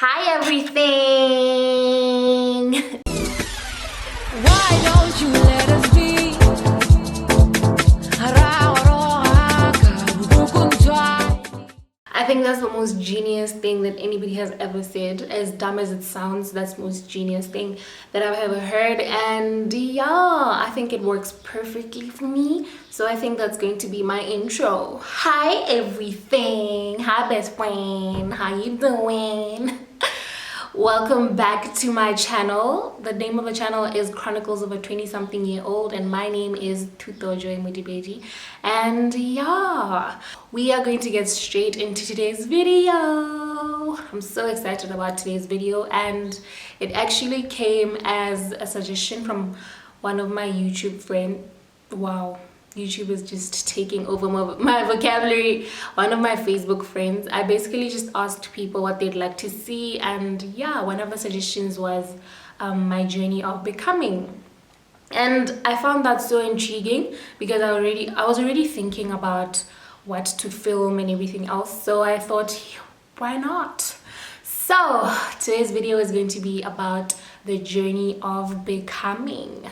Hi everything! Why don't you let us be? I think that's the most genius thing that anybody has ever said. As dumb as it sounds, that's the most genius thing that I've ever heard. And yeah, I think it works perfectly for me. So I think that's going to be my intro. Hi everything! Hi best friend! How you doing? Welcome back to my channel. The name of the channel is Chronicles of a 20-something-year-old, and my name is Tutojoy Mudibeji. And yeah, we are going to get straight into today's video. I'm so excited about today's video, and it actually came as a suggestion from one of my YouTube friends. Wow, YouTube is just taking over my vocabulary. One of my Facebook friends, I basically just asked people what they'd like to see, and yeah, one of the suggestions was my journey of becoming. And I found that so intriguing because I was already thinking about what to film and everything else, so I thought, why not? So today's video is going to be about the journey of becoming.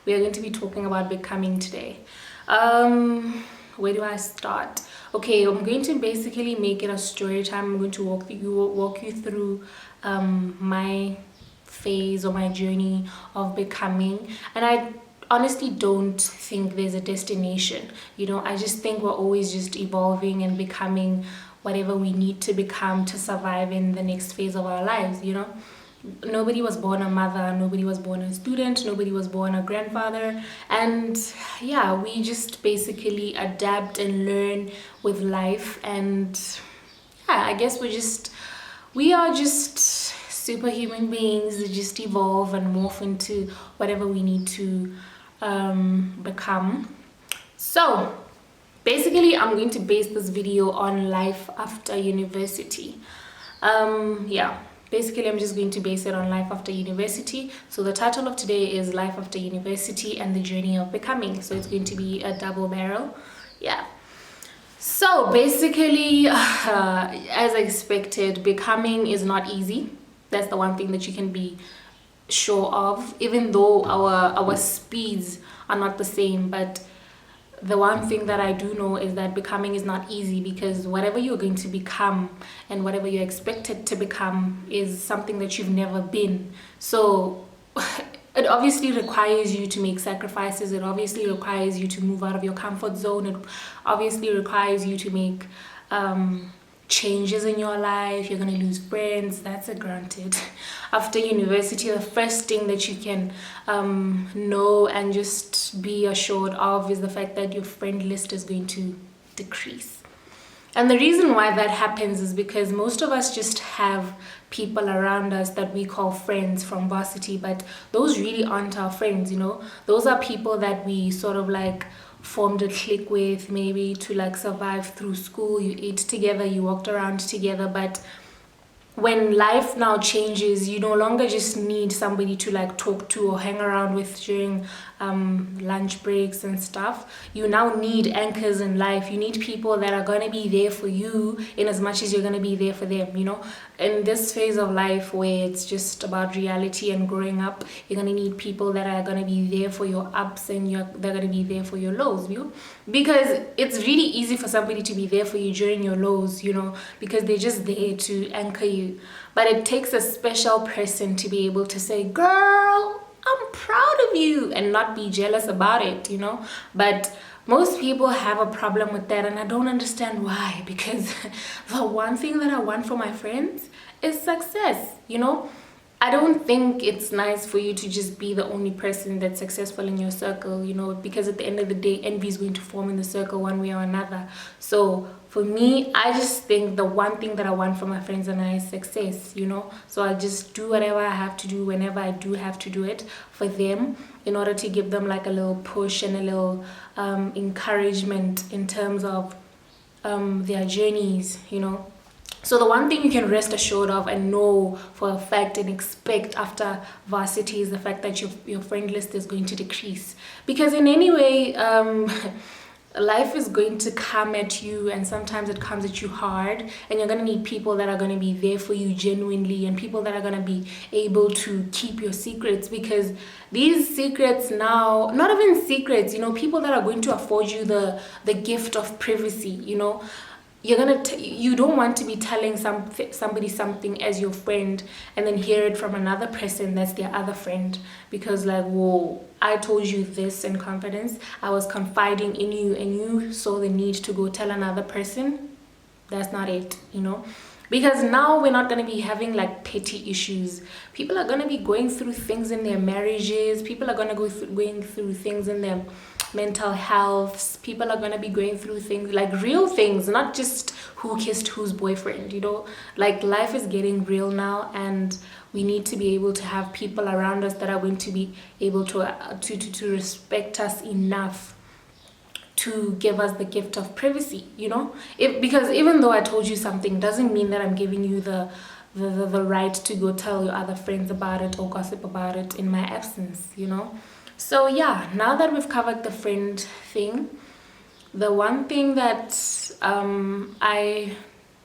We are going to be talking about becoming today. Where do I start? Okay, I'm going to basically make it a story time. I'm going to walk you through my phase or my journey of becoming, and I honestly don't think there's a destination. I just think we're always just evolving and becoming whatever we need to become to survive in the next phase of our lives. Nobody was born a mother, nobody was born a student, nobody was born a grandfather, and yeah, we just basically adapt and learn with life. And yeah, I guess we are just superhuman beings that just evolve and morph into whatever we need to become. So basically, I'm going to base this video on life after university. Basically, I'm just going to base it on life after university. So the title of today is Life After University and the Journey of Becoming. So it's going to be a double barrel. Yeah. So basically, as expected, becoming is not easy. That's the one thing that you can be sure of, even though our speeds are not the same. But the one thing that I do know is that becoming is not easy, because whatever you're going to become and whatever you're expected to become is something that you've never been. So it obviously requires you to make sacrifices. It obviously requires you to move out of your comfort zone. It obviously requires you to make changes in your life. You're going to lose friends, that's a granted. After university, the first thing that you can know and just be assured of is the fact that your friend list is going to decrease. And the reason why that happens is because most of us just have people around us that we call friends from varsity, but those really aren't our friends. Those are people that we sort of like formed a clique with, maybe to like survive through school. You ate together, you walked around together, but when life now changes, you no longer just need somebody to like talk to or hang around with during lunch breaks and stuff. You now need anchors in life. You need people that are going to be there for you in as much as you're going to be there for them. In this phase of life where it's just about reality and growing up, you're going to need people that are going to be there for your ups, and they're going to be there for your lows, because it's really easy for somebody to be there for you during your lows, because they're just there to anchor you. But it takes a special person to be able to say, girl, I'm proud of you, and not be jealous about it, But most people have a problem with that, and I don't understand why, because the one thing that I want for my friends is success. I don't think it's nice for you to just be the only person that's successful in your circle, because at the end of the day, envy is going to form in the circle one way or another. So for me, I just think the one thing that I want for my friends and I is success, So I just do whatever I have to do whenever I do have to do it for them, in order to give them like a little push and a little encouragement in terms of their journeys, So the one thing you can rest assured of and know for a fact and expect after varsity is the fact that your friend list is going to decrease. Because in any way, life is going to come at you, and sometimes it comes at you hard, and you're going to need people that are going to be there for you genuinely, and people that are going to be able to keep your secrets, because these secrets now, not even secrets, people that are going to afford you the gift of privacy, you don't want to be telling somebody something as your friend and then hear it from another person that's their other friend, because like, whoa, I told you this in confidence, I was confiding in you, and you saw the need to go tell another person. That's not it, because now we're not going to be having like petty issues. People are going to be going through things in their marriages, people are going to going through things in their mental health, people are going to be going through things, like real things, not just who kissed whose boyfriend, like life is getting real now, and we need to be able to have people around us that are going to be able to respect us enough to give us the gift of privacy, because even though I told you something doesn't mean that I'm giving you the right to go tell your other friends about it or gossip about it in my absence, So yeah, now that we've covered the friend thing, the one thing that I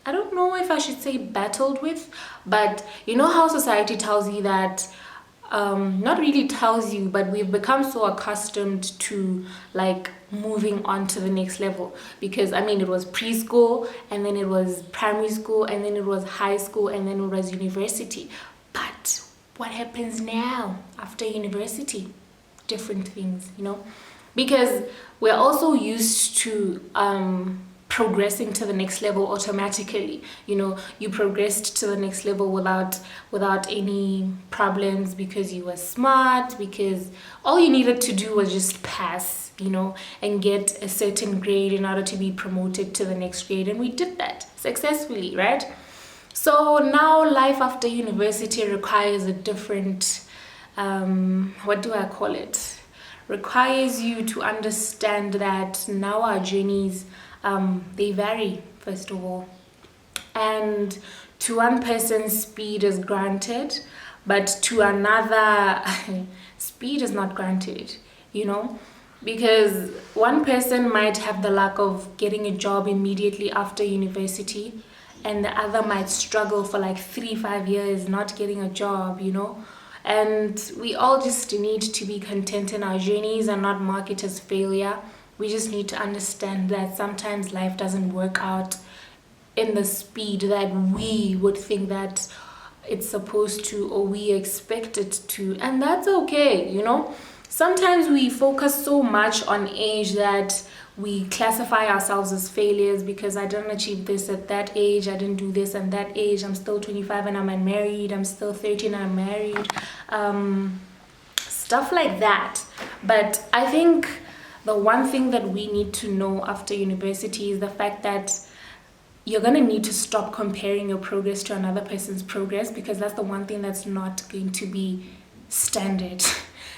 don't know if I should say battled with, but how society tells you that, not really tells you, but we've become so accustomed to like moving on to the next level, because it was preschool, and then it was primary school, and then it was high school, and then it was university. But what happens now after university? Different things, because we're also used to progressing to the next level automatically. You progressed to the next level without any problems, because you were smart, because all you needed to do was just pass, and get a certain grade in order to be promoted to the next grade, and we did that successfully, right? So now life after university requires a different, what do I call it? Requires you to understand that now our journeys, they vary, first of all. And to one person, speed is granted, but to another, speed is not granted, because one person might have the luck of getting a job immediately after university, and the other might struggle for like 3-5 years not getting a job, And we all just need to be content in our journeys and not mark it as failure. We just need to understand that sometimes life doesn't work out in the speed that we would think that it's supposed to, or we expect it to, and that's okay, Sometimes we focus so much on age that we classify ourselves as failures, because I didn't achieve this at that age, I didn't do this at that age, I'm still 25 and I'm unmarried, I'm still 13 and I'm married, stuff like that. But I think the one thing that we need to know after university is the fact that you're going to need to stop comparing your progress to another person's progress, because that's the one thing that's not going to be standard.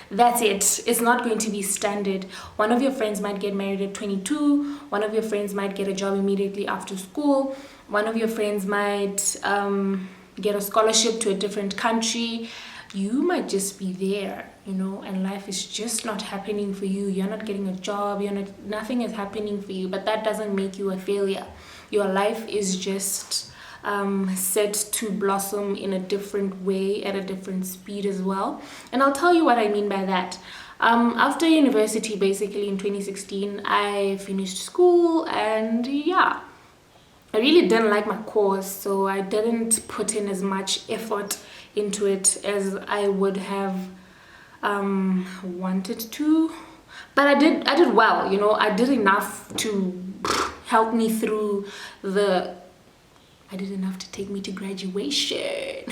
That's it. It's not going to be standard. One of your friends might get married at 22. One of your friends might get a job immediately after school. One of your friends might get a scholarship to a different country. You might just be there, and life is just not happening for you. You're not getting a job. Nothing is happening for you, but that doesn't make you a failure. Your life is just set to blossom in a different way, at a different speed as well. And I'll tell you what I mean by that. After university, basically in 2016, I finished school, and yeah, I really didn't like my course, so I didn't put in as much effort into it as I would have wanted to. But I did well, I did enough to help me through I did enough to take me to graduation.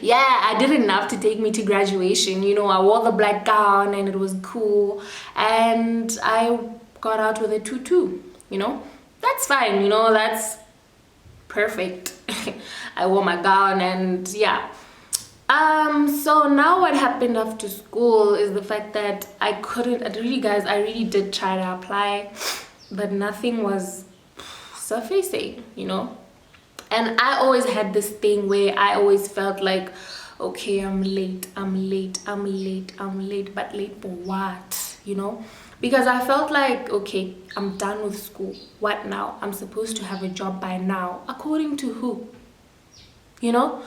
Yeah, I did enough to take me to graduation. I wore the black gown and it was cool. And I got out with a 2-2, That's fine, that's perfect. I wore my gown, and yeah. So now what happened after school is the fact that I really did try to apply, but nothing was surfacing, And I always had this thing where I always felt like, okay, I'm late, but late for what, because I felt like, okay, I'm done with school. What now? I'm supposed to have a job by now. According to who? You know?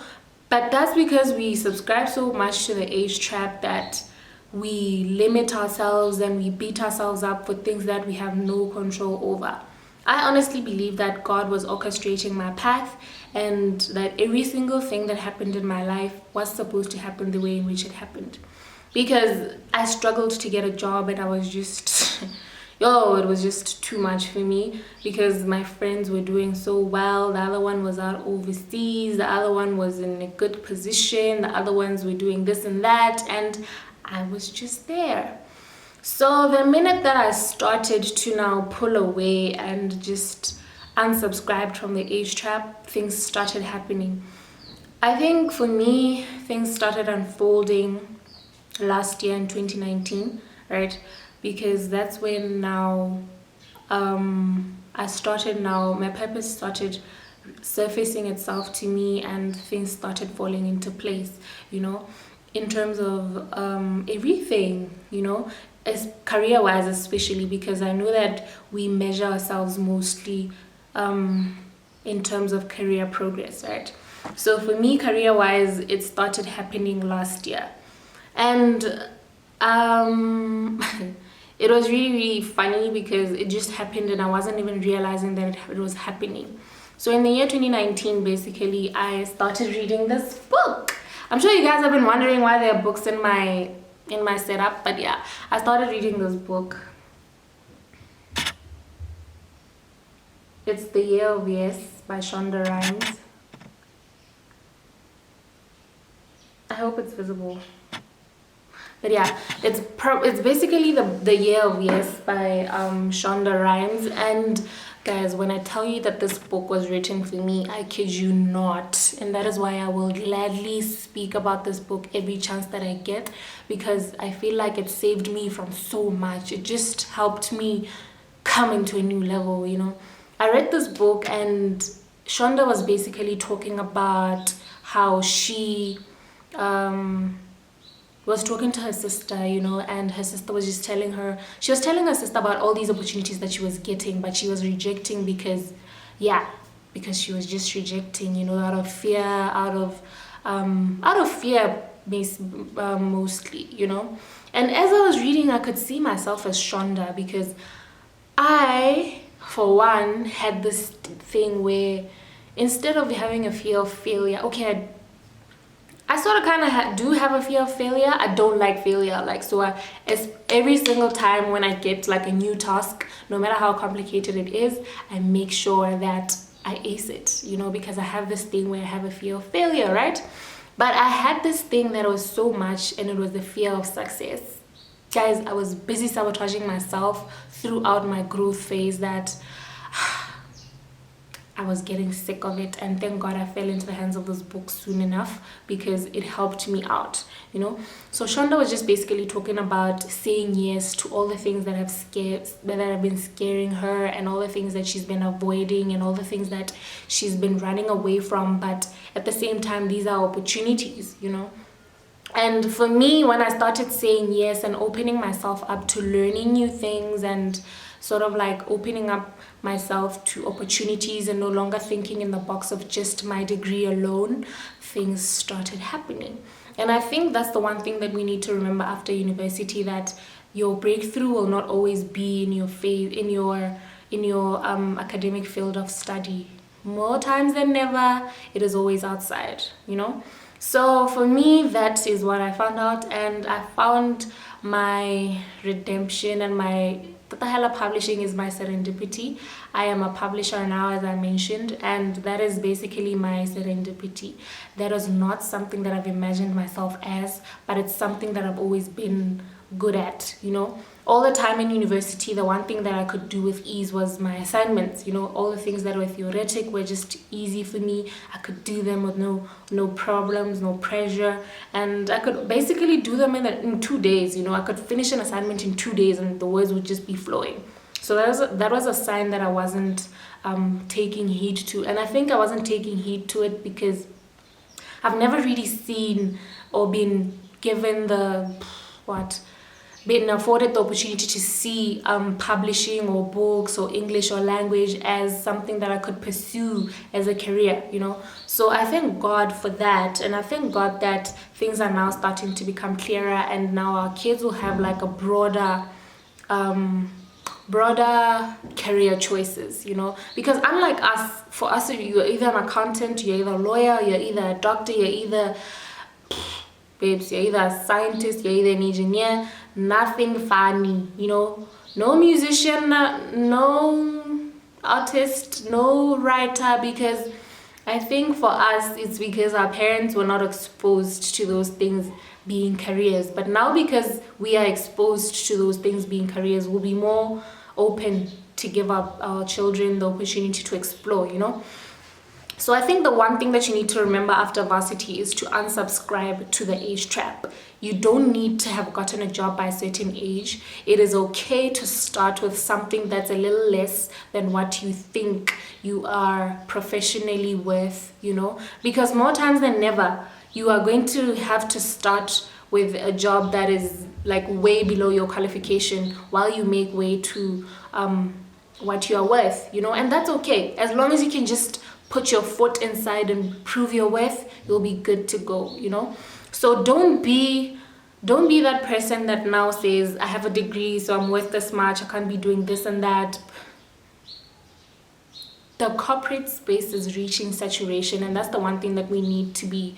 But that's because we subscribe so much to the age trap that we limit ourselves and we beat ourselves up for things that we have no control over. I honestly believe that God was orchestrating my path and that every single thing that happened in my life was supposed to happen the way in which it happened. Because I struggled to get a job and I was just, it was just too much for me because my friends were doing so well. The other one was out overseas, the other one was in a good position, the other ones were doing this and that, and I was just there. So the minute that I started to now pull away and just unsubscribed from the age trap, things started happening. I think for me, things started unfolding last year in 2019, right? Because that's when now my purpose started surfacing itself to me and things started falling into place, in terms of everything, as career-wise, especially because I know that we measure ourselves mostly in terms of career progress, right? So for me, career-wise, it started happening last year. And it was really, really funny because it just happened and I wasn't even realizing that it was happening. So in the year 2019, basically, I started reading this book. I'm sure you guys have been wondering why there are books in my setup, but yeah, I started reading this book. It's The Year of Yes by Shonda Rhimes. I hope it's visible. But yeah, it's basically the Year of Yes by Shonda Rhimes. And guys, when I tell you that this book was written for me, I kid you not. And that is why I will gladly speak about this book every chance that I get, because I feel like it saved me from so much. It just helped me come into a new level, I read this book and Shonda was basically talking about how she was talking to her sister, and her sister was just telling her sister about all these opportunities that she was getting, but she was rejecting because she was just rejecting, out of fear, mostly, And as I was reading, I could see myself as Shonda, because I, for one, had this thing where instead of having a fear of failure, okay, I sort of kind of do have a fear of failure. I don't like failure. Every single time when I get like a new task, no matter how complicated it is, I make sure that I ace it, because I have this thing where I have a fear of failure, right? But I had this thing that was so much, and it was the fear of success. Guys, I was busy sabotaging myself throughout my growth phase that I was getting sick of it, and thank God I fell into the hands of this book soon enough because it helped me out, So Shonda was just basically talking about saying yes to all the things that have been scaring her, and all the things that she's been avoiding, and all the things that she's been running away from. But at the same time, these are opportunities, And for me, when I started saying yes and opening myself up to learning new things and sort of like opening up myself to opportunities and no longer thinking in the box of just my degree alone, things started happening. And I think that's the one thing that we need to remember after university, that your breakthrough will not always be in your academic field of study. More times than never, it is always outside, So for me, that is what I found out, and I found my redemption, and my Tatahela Publishing is my serendipity. I am a publisher now, as I mentioned, and that is basically my serendipity. That is not something that I've imagined myself as, but it's something that I've always been good at, All the time in university, the one thing that I could do with ease was my assignments, All the things that were theoretic were just easy for me. I could do them with no problems, no pressure, and I could basically do them in 2 days, I could finish an assignment in 2 days and the words would just be flowing. So that was a sign that I wasn't taking heed to, and I think I wasn't taking heed to it because I've never really seen or been given been afforded the opportunity to see publishing or books or English or language as something that I could pursue as a career, you know. So I thank God for that, and I thank God that things are now starting to become clearer, and now our kids will have like a broader career choices, you know, because unlike us, for us, you're either an accountant, you're either a lawyer, you're either a doctor, you're either babes, you're either a scientist, you're either an engineer, nothing funny, you know, no musician, no artist, no writer, because I think for us it's because our parents were not exposed to those things being careers. But now, because we are exposed to those things being careers, we'll be more open to give our children the opportunity to explore, you know. So I think the one thing that you need to remember after varsity is to unsubscribe to the age trap. You don't need to have gotten a job by a certain age. It is okay to start with something that's a little less than what you think you are professionally worth, you know, because more times than never, you are going to have to start with a job that is like way below your qualification while you make way to what you are worth, you know, and that's okay. As long as you can just put your foot inside and prove your worth, you'll be good to go, you know. So don't be that person that now says, I have a degree, so I'm worth this much, I can't be doing this and that. The corporate space is reaching saturation, and that's the one thing that we need to be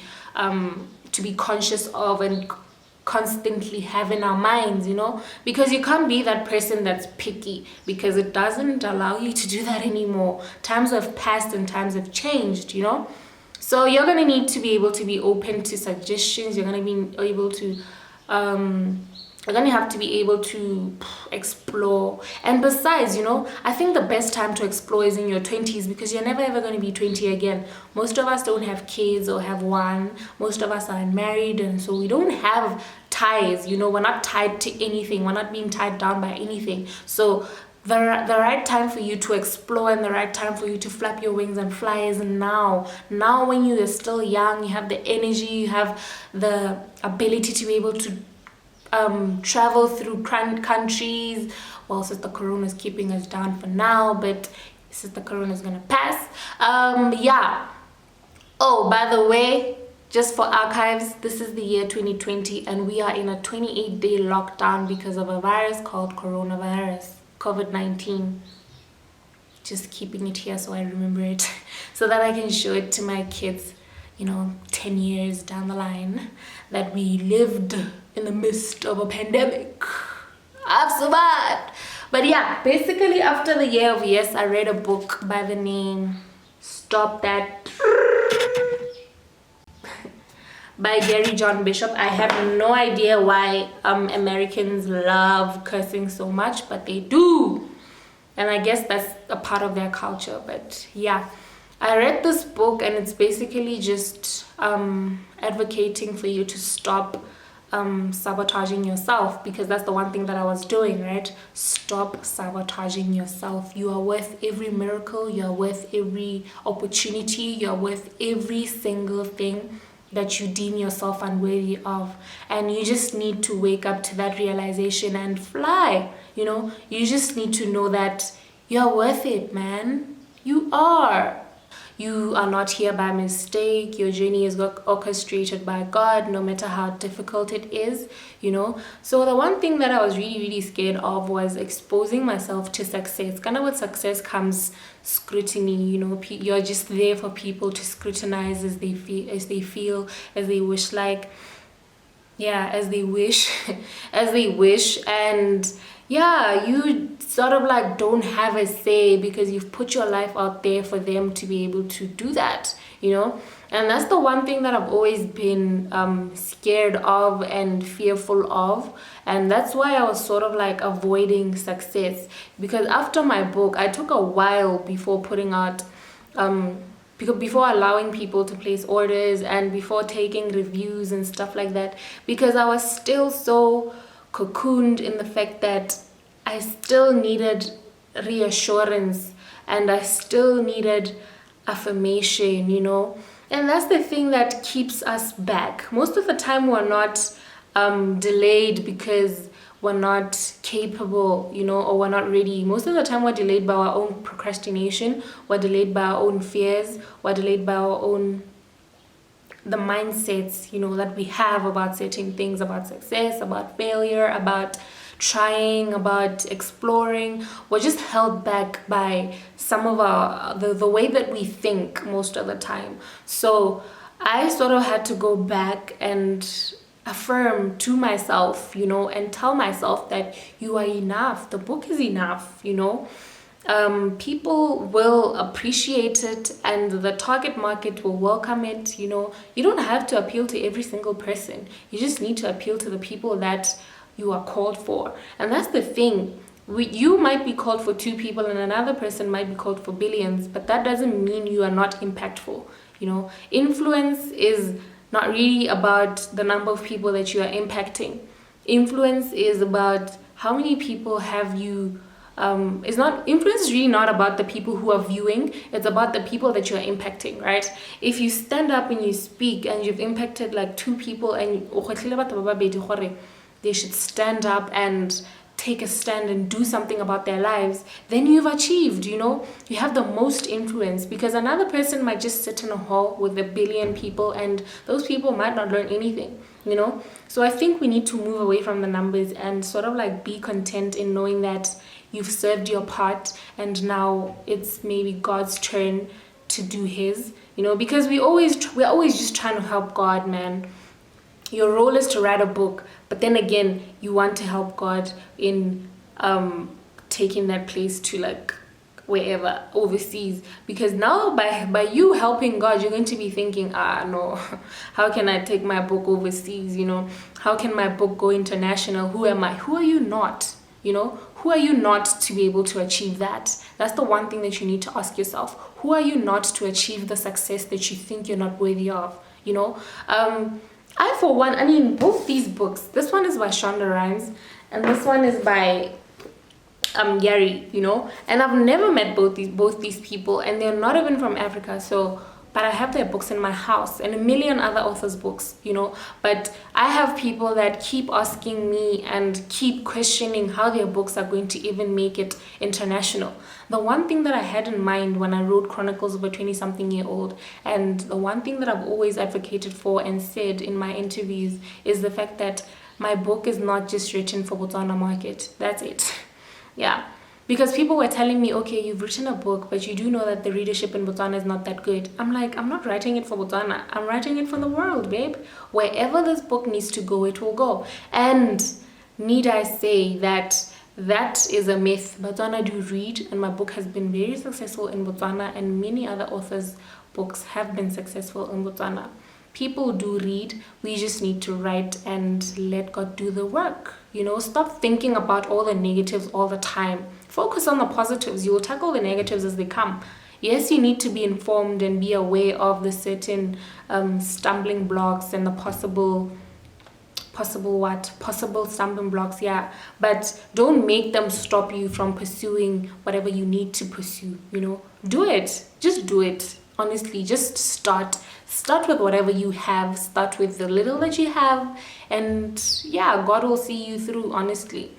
conscious of and constantly have in our minds, you know, because you can't be that person that's picky, because it doesn't allow you to do that anymore. Times have passed and times have changed, you know. So you're going to need to be able to be open to suggestions. You're going to be able to you're going to have to be able to explore. And besides, you know, I think the best time to explore is in your 20s, because you're never ever going to be 20 again. Most of us don't have kids or have one. Most of us are unmarried, and so we don't have ties, you know. We're not tied to anything. We're not being tied down by anything. So the right time for you to explore and the right time for you to flap your wings and fly is now. Now, when you are still young, you have the energy, you have the ability to be able to travel through countries. Well, since the corona is keeping us down for now, but since the corona is gonna pass, yeah. Oh, by the way, just for archives, this is the year 2020, and we are in a 28-day lockdown because of a virus called coronavirus, COVID-19. Just keeping it here so I remember it, so that I can show it to my kids, you know, 10 years down the line, that we lived in the midst of a pandemic. I've survived. But yeah, basically after the year of yes, I read a book by the name Stop That by Gary John Bishop. I have no idea why Americans love cursing so much, but they do. And I guess that's a part of their culture. But yeah, I read this book, and it's basically just advocating for you to stop sabotaging yourself, because that's the one thing that I was doing, right? Stop sabotaging yourself. You are worth every miracle, you are worth every opportunity, you are worth every single thing that you deem yourself unworthy of. And you just need to wake up to that realization and fly, you know. You just need to know that you're worth it, man. You are. You are not here by mistake. Your journey is orchestrated by God, no matter how difficult it is, you know. So the one thing that I was really scared of was exposing myself to success. Kind of with success comes scrutiny, you know. You're just there for people to scrutinize as they feel, as they wish, like, yeah, as they wish, as they wish. And yeah, you sort of like don't have a say, because you've put your life out there for them to be able to do that, you know. And that's the one thing that I've always been scared of and fearful of. And that's why I was sort of like avoiding success, because after my book, I took a while before putting out before allowing people to place orders and before taking reviews and stuff like that, because I was still so cocooned in the fact that I still needed reassurance and I still needed affirmation, you know. And that's the thing that keeps us back. Most of the time we're not delayed because we're not capable, you know, or we're not ready. Most of the time we're delayed by our own procrastination, we're delayed by our own fears, we're delayed by our own the mindsets, you know, that we have about certain things, about success, about failure, about trying, about exploring. We're just held back by some of our the way that we think most of the time. So I sort of had to go back and affirm to myself, you know, and tell myself that you are enough. The book is enough, you know. People will appreciate it and the target market will welcome it. You know, you don't have to appeal to every single person. You just need to appeal to the people that you are called for. And that's the thing. You might be called for 2 people and another person might be called for billions, but that doesn't mean you are not impactful. You know, influence is not really about the number of people that you are impacting. Influence is about how many people have you. It's not, influence is really not about the people who are viewing. It's about the people that you are impacting, right? If you stand up and you speak and you've impacted like 2 people and they should stand up and take a stand and do something about their lives, then you've achieved, you know, you have the most influence. Because another person might just sit in a hall with 1 billion people and those people might not learn anything, you know. So I think we need to move away from the numbers and sort of like be content in knowing that you've served your part and now it's maybe God's turn to do his, you know, because we're always just trying to help God, man. Your role is to write a book, but then again, you want to help God in taking that place to like wherever, overseas. Because now by you helping God, you're going to be thinking, no, how can I take my book overseas? You know, how can my book go international? Who am I? Who are you not? You know, who are you not to be able to achieve that? That's the one thing that you need to ask yourself. Who are you not to achieve the success that you think you're not worthy of? You know, I for one, I mean, both these books, this one is by Shonda Rhimes and this one is by Gary, you know, and I've never met both these people and they're not even from Africa. So but I have their books in my house and 1 million other authors' books, you know. But I have people that keep asking me and keep questioning how their books are going to even make it international. The one thing that I had in mind when I wrote Chronicles of a 20-something-year-old, and the one thing that I've always advocated for and said in my interviews, is the fact that my book is not just written for Botswana market. That's it. Yeah. Because people were telling me, okay, you've written a book, but you do know that the readership in Botswana is not that good. I'm like, I'm not writing it for Botswana. I'm writing it for the world, babe. Wherever this book needs to go, it will go. And need I say that that is a myth. Botswana do read, and my book has been very successful in Botswana, and many other authors' books have been successful in Botswana. People do read. We just need to write and let God do the work. You know, stop thinking about all the negatives all the time. Focus on the positives. You will tackle the negatives as they come. Yes, you need to be informed and be aware of the certain stumbling blocks and the possible stumbling blocks, yeah. But don't make them stop you from pursuing whatever you need to pursue, you know. Do it. Just do it. Honestly, just start with whatever you have. Start with the little that you have, and yeah, God will see you through, honestly.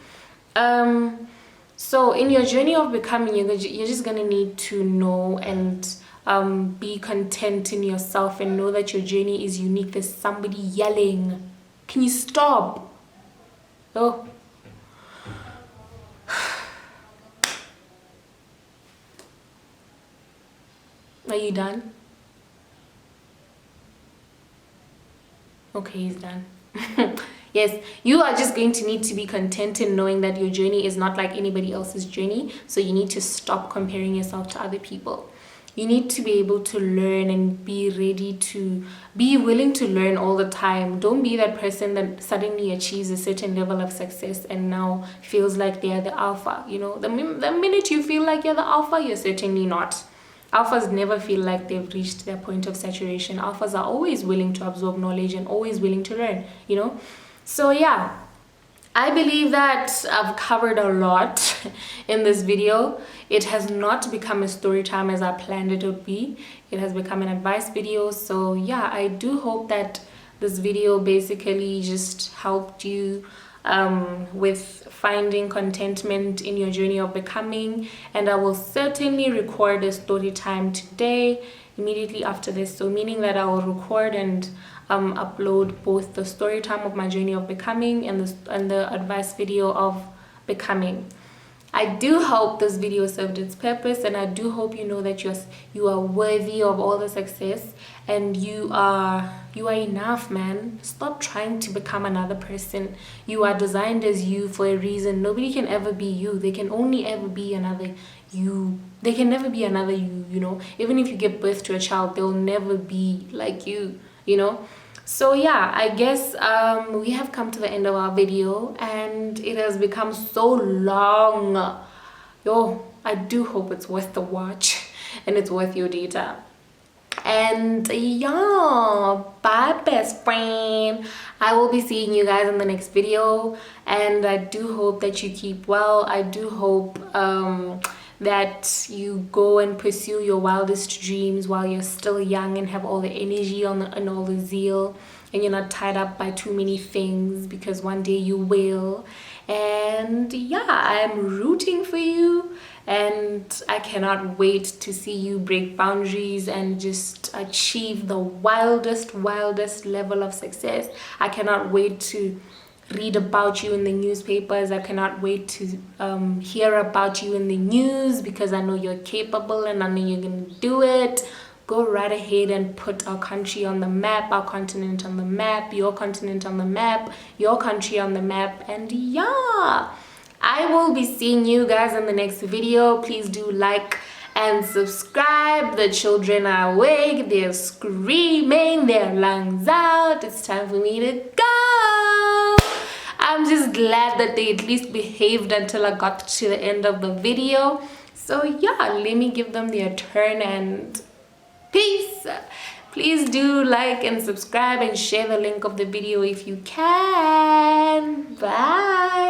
So in your journey of becoming, you're just gonna need to know and be content in yourself and know that your journey is unique. There's somebody yelling. Can you stop? Oh. Are you done? Okay, he's done. Yes, you are just going to need to be content in knowing that your journey is not like anybody else's journey. So you need to stop comparing yourself to other people. You need to be able to learn and be ready to be willing to learn all the time. Don't be that person that suddenly achieves a certain level of success and now feels like they are the alpha. You know, the minute you feel like you're the alpha, you're certainly not. Alphas never feel like they've reached their point of saturation. Alphas are always willing to absorb knowledge and always willing to learn, you know. So yeah, I believe that I've covered a lot in this video. It has not become a story time as I planned it would be. It has become an advice video. So yeah, I do hope that this video basically just helped you with finding contentment in your journey of becoming. And I will certainly record a story time today immediately after this, so meaning that I will record and upload both the story time of my journey of becoming and the advice video of becoming. I do hope this video served its purpose, and I do hope you know that you are worthy of all the success, and you are enough, man. Stop trying to become another person. You are designed as you for a reason. Nobody can ever be you. They can only ever be another you. They can never be another you, you know. Even if you give birth to a child, they'll never be like you, you know. So yeah, I guess we have come to the end of our video, and it has become so long. Yo, I do hope it's worth the watch and it's worth your data. And yeah, bye best friend. I will be seeing you guys in the next video, and I do hope that you keep well. I do hope that you go and pursue your wildest dreams while you're still young and have all the energy and all the zeal, and you're not tied up by too many things, because one day you will. And yeah, I'm rooting for you, and I cannot wait to see you break boundaries and just achieve the wildest level of success. I cannot wait to read about you in the newspapers. I cannot wait to hear about you in the news, because I know you're capable and I know you're gonna do it. Go right ahead and put our country on the map, our continent on the map, your continent on the map, your country on the map. And yeah, I will be seeing you guys in the next video. Please do like and subscribe. The children are awake, they're screaming their lungs out. It's time for me to go. I'm just glad that they at least behaved until I got to the end of the video. So yeah, let me give them their turn, and peace. Please do like and subscribe and share the link of the video if you can. Bye.